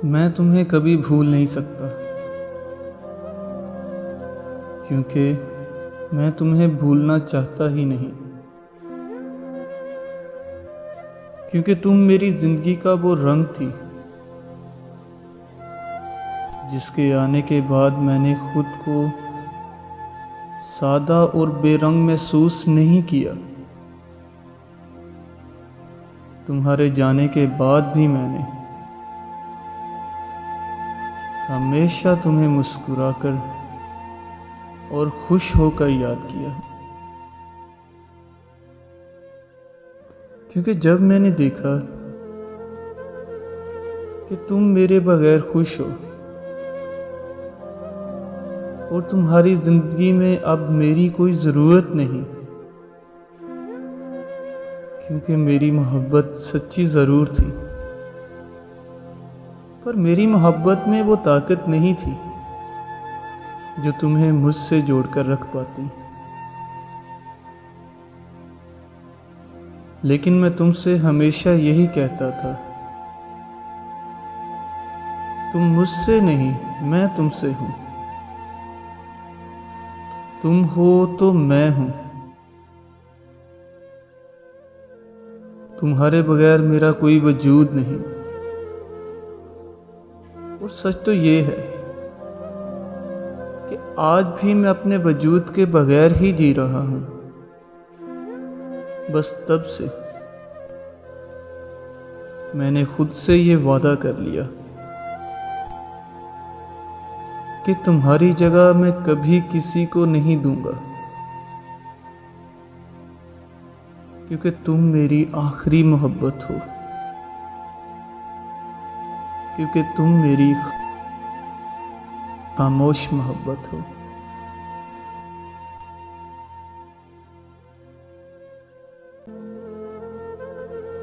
میں تمہیں کبھی بھول نہیں سکتا، کیونکہ میں تمہیں بھولنا چاہتا ہی نہیں، کیونکہ تم میری زندگی کا وہ رنگ تھی جس کے آنے کے بعد میں نے خود کو سادہ اور بے رنگ محسوس نہیں کیا۔ تمہارے جانے کے بعد بھی میں نے ہمیشہ تمہیں مسکرا کر اور خوش ہو کر یاد کیا، کیونکہ جب میں نے دیکھا کہ تم میرے بغیر خوش ہو اور تمہاری زندگی میں اب میری کوئی ضرورت نہیں، کیونکہ میری محبت سچی ضرور تھی، پر میری محبت میں وہ طاقت نہیں تھی جو تمہیں مجھ سے جوڑ کر رکھ پاتی۔ لیکن میں تم سے ہمیشہ یہی کہتا تھا، تم مجھ سے نہیں، میں تم سے ہوں، تم ہو تو میں ہوں، تمہارے بغیر میرا کوئی وجود نہیں۔ اور سچ تو یہ ہے کہ آج بھی میں اپنے وجود کے بغیر ہی جی رہا ہوں، بس تب سے میں نے خود سے یہ وعدہ کر لیا کہ تمہاری جگہ میں کبھی کسی کو نہیں دوں گا، کیونکہ تم میری آخری محبت ہو، کیونکہ تم میری خاموش محبت ہو۔